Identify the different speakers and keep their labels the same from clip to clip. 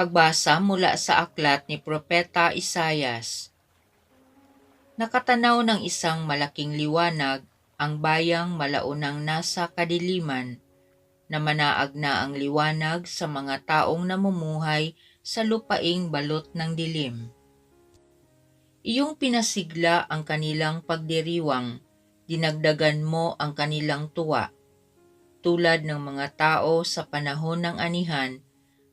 Speaker 1: Pagbasa mula sa aklat ni Propeta Isayas. Nakatanaw ng isang malaking liwanag ang bayang malaunang nasa kadiliman, na manaag na ang liwanag sa mga taong namumuhay sa lupaing balot ng dilim. Iyong pinasigla ang kanilang pagdiriwang, dinagdagan mo ang kanilang tuwa, tulad ng mga tao sa panahon ng anihan,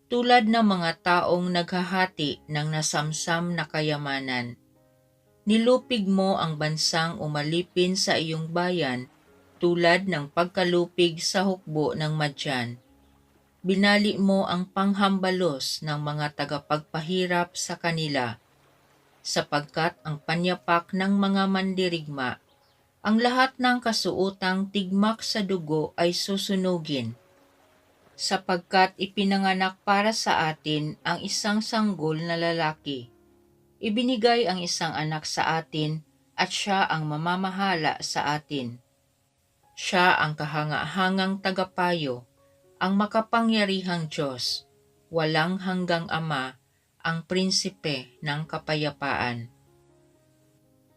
Speaker 1: tulad ng mga taong naghahati ng nasamsam na kayamanan. Nilupig mo ang bansang umalipin sa iyong bayan, tulad ng pagkalupig sa hukbo ng Madyan. Binali mo ang panghambalos ng mga tagapagpahirap sa kanila, sapagkat ang panyapak ng mga mandirigma, ang lahat ng kasuotang tigmak sa dugo ay susunugin. Sapagkat ipinanganak para sa atin ang isang sanggol na lalaki. Ibinigay ang isang anak sa atin at siya ang mamamahala sa atin. Siya ang kahanga-hangang tagapayo, ang makapangyarihang Diyos, walang hanggang Ama, ang prinsipe ng kapayapaan.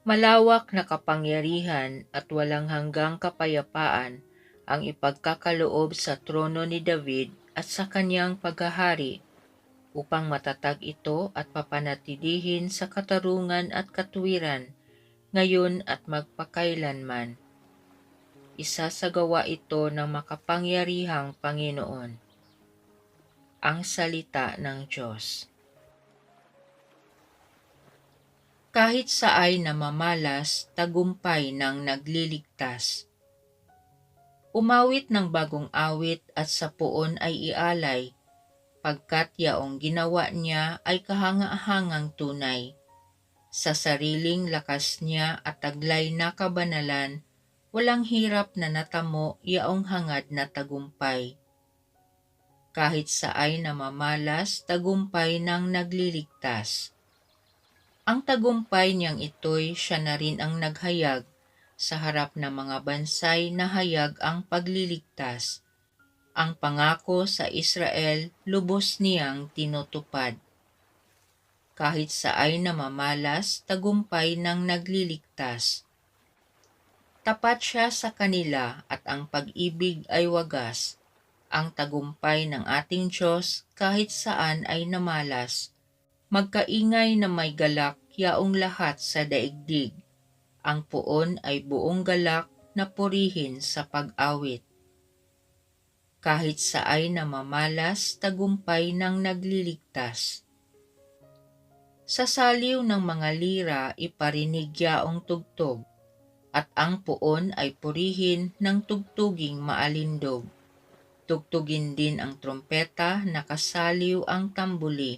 Speaker 1: Malawak na kapangyarihan at walang hanggang kapayapaan ang ipagkakaloob sa trono ni David at sa kanyang paghahari, upang matatag ito at papanatilihin sa katarungan at katuwiran, ngayon at magpakailanman. Isasagawa ito ng makapangyarihang Panginoon. Ang salita ng Diyos. Kahit saay namamalas, tagumpay ng nagliligtas. Umawit ng bagong awit at sa puon ay ialay, pagkat yaong ginawa niya ay kahanga-hangang tunay. Sa sariling lakas niya at taglay na kabanalan, walang hirap na natamo yaong hangad na tagumpay. Kahit saay namamalas, tagumpay ng nagliligtas. Ang tagumpay niyang ito'y siya na rin ang naghayag, sa harap ng mga bansay na hayag ang pagliligtas. Ang pangako sa Israel, lubos niyang tinutupad. Kahit saay namamalas, tagumpay ng nagliligtas. Tapat siya sa kanila at ang pag-ibig ay wagas. Ang tagumpay ng ating Diyos kahit saan ay namalas. Magkaingay na may galak yaong lahat sa daigdig. Ang puon ay buong galak na purihin sa pag-awit. Kahit saay namamalas, tagumpay ng nagliligtas. Sa saliw ng mga lira iparinig yaong tugtog, at ang puon ay purihin ng tugtuging maalindog. Tugtugin din ang trompeta, nakasaliw ang tambuli.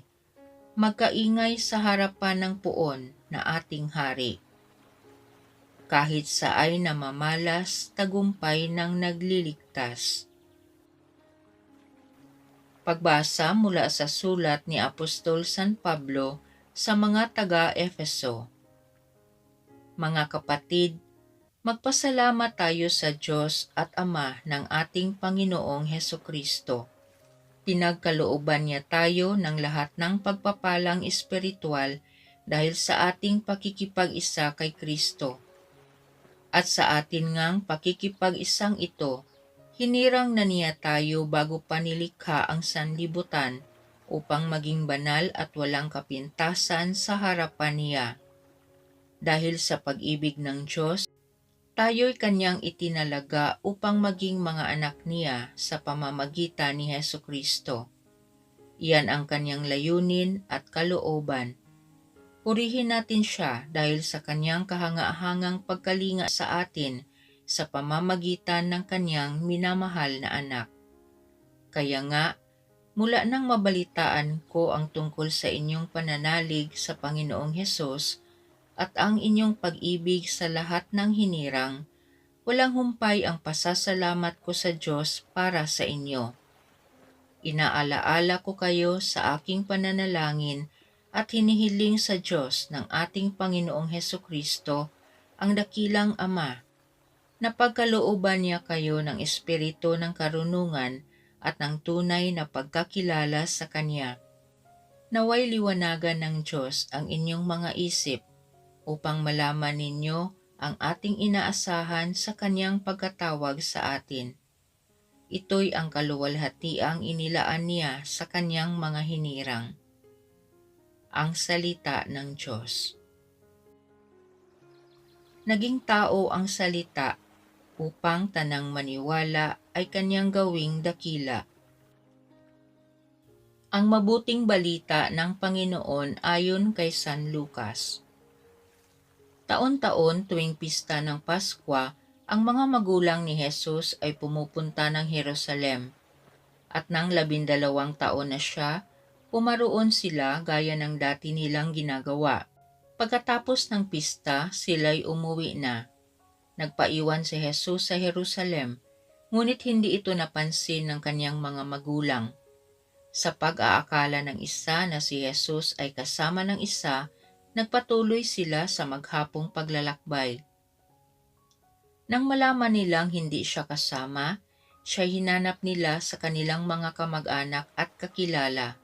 Speaker 1: Magkaingay sa harapan ng puon na ating hari. Kahit saay namamalas, tagumpay ng nagliligtas. Pagbasa mula sa sulat ni Apostol San Pablo sa mga taga-Efeso. Mga kapatid, magpasalamat tayo sa Diyos at Ama ng ating Panginoong Hesukristo. Pinagkalooban niya tayo ng lahat ng pagpapalang espiritual dahil sa ating pakikipag-isa kay Kristo. At sa atin ngang pakikipag-isang ito, hinirang na niya tayo bago pa nilikha ang sanlibutan upang maging banal at walang kapintasan sa harapan niya. Dahil sa pag-ibig ng Diyos, tayo'y kanyang itinalaga upang maging mga anak niya sa pamamagitan ni Hesukristo. Iyan ang kanyang layunin at kalooban. Purihin natin siya dahil sa kanyang kahanga-hangang pagkalinga sa atin sa pamamagitan ng kanyang minamahal na anak. Kaya nga, mula nang mabalitaan ko ang tungkol sa inyong pananalig sa Panginoong Hesus at ang inyong pag-ibig sa lahat ng hinirang, walang humpay ang pasasalamat ko sa Diyos para sa inyo. Inaalaala ko kayo sa aking pananalangin at hinihiling sa Diyos ng ating Panginoong Hesukristo, ang dakilang Ama, na pagkalooban niya kayo ng espiritu ng karunungan at ng tunay na pagkakilala sa Kanya. Naway liwanagan ng Diyos ang inyong mga isip upang malaman ninyo ang ating inaasahan sa Kanyang pagkatawag sa atin. Ito'y ang kaluwalhatiang inilaan niya sa Kanyang mga hinirang. Ang salita ng Diyos. Naging tao ang salita upang tanang maniwala ay Kanyang gawing dakila. Ang mabuting balita ng Panginoon ayon kay San Lucas. Taon-taon tuwing pista ng Paskwa, ang mga magulang ni Jesus ay pumupunta ng Jerusalem. At nang 12 taon na siya, pumaroon sila gaya ng dati nilang ginagawa. Pagkatapos ng pista, sila'y umuwi na. Nagpaiwan si Jesus sa Jerusalem, ngunit hindi ito napansin ng kanyang mga magulang. Sa pag-aakala ng isa na si Jesus ay kasama ng isa, nagpatuloy sila sa maghapong paglalakbay. Nang malaman nilang hindi siya kasama, siya hinanap nila sa kanilang mga kamag-anak at kakilala.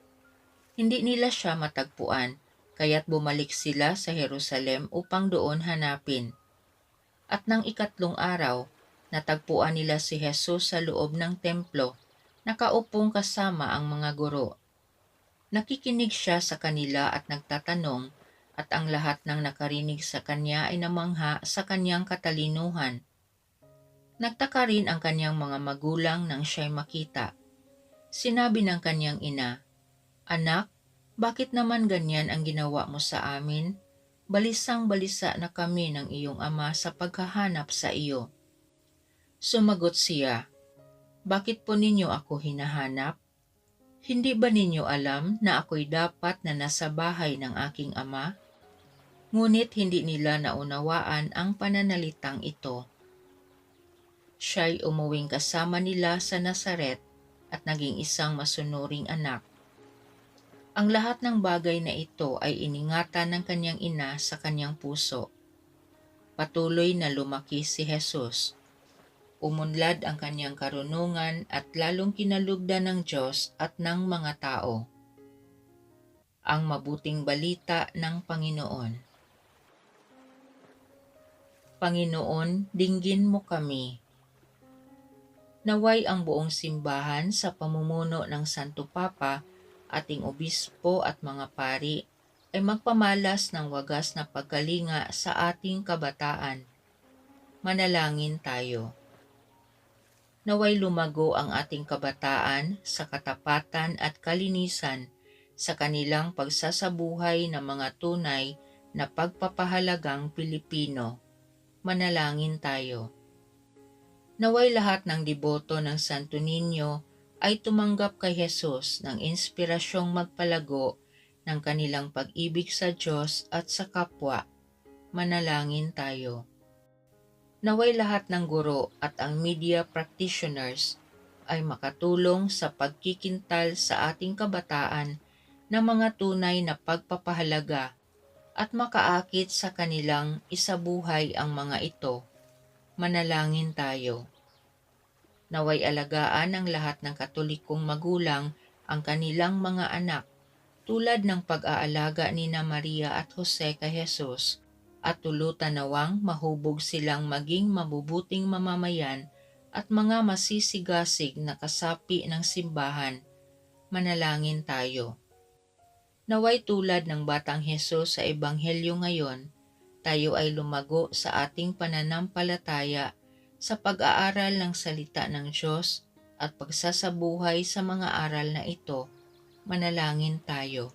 Speaker 1: Hindi nila siya matagpuan, kaya't bumalik sila sa Jerusalem upang doon hanapin. At nang 3 araw, natagpuan nila si Jesus sa loob ng templo, nakaupong kasama ang mga guro. Nakikinig siya sa kanila at nagtatanong, at ang lahat ng nakarinig sa kanya ay namangha sa kanyang katalinuhan. Nagtaka rin ang kanyang mga magulang nang siya'y makita. Sinabi ng kanyang ina, "Anak, bakit naman ganyan ang ginawa mo sa amin? Balisang-balisa na kami ng iyong ama sa paghahanap sa iyo." Sumagot siya, "Bakit po ninyo ako hinahanap? Hindi ba ninyo alam na ako'y dapat na nasa bahay ng aking ama?" Ngunit hindi nila naunawaan ang pananalitang ito. Siya'y umuwing kasama nila sa Nazaret at naging isang masunuring anak. Ang lahat ng bagay na ito ay iningatan ng kanyang ina sa kanyang puso. Patuloy na lumaki si Jesus. Umunlad ang kanyang karunungan at lalong kinalugdan ng Diyos at ng mga tao. Ang mabuting balita ng Panginoon. Panginoon, dinggin mo kami. Naway ang buong simbahan sa pamumuno ng Santo Papa, ating obispo at mga pari, ay magpamalas ng wagas na pagkalinga sa ating kabataan. Manalangin tayo. Naway lumago ang ating kabataan sa katapatan at kalinisan sa kanilang pagsasabuhay ng mga tunay na pagpapahalagang Pilipino. Manalangin tayo. Naway lahat ng deboto ng Santo Niño ay tumanggap kay Jesus ng inspirasyong magpalago ng kanilang pag-ibig sa Diyos at sa kapwa. Manalangin tayo. Naway lahat ng guro at ang media practitioners ay makatulong sa pagkikintal sa ating kabataan ng mga tunay na pagpapahalaga at makaakit sa kanilang isabuhay ang mga ito. Manalangin tayo. Naway alagaan ng lahat ng Katolikong magulang ang kanilang mga anak tulad ng pag-aalaga nina Maria at Jose kay Jesus, at tulutan nawang mahubog silang maging mabubuting mamamayan at mga masisigasig na kasapi ng simbahan. Manalangin tayo. Naway tulad ng batang Jesus sa Ebanghelyo ngayon, tayo ay lumago sa ating pananampalataya sa pag-aaral ng salita ng Diyos at pagsasabuhay sa mga aral na ito. Manalangin tayo.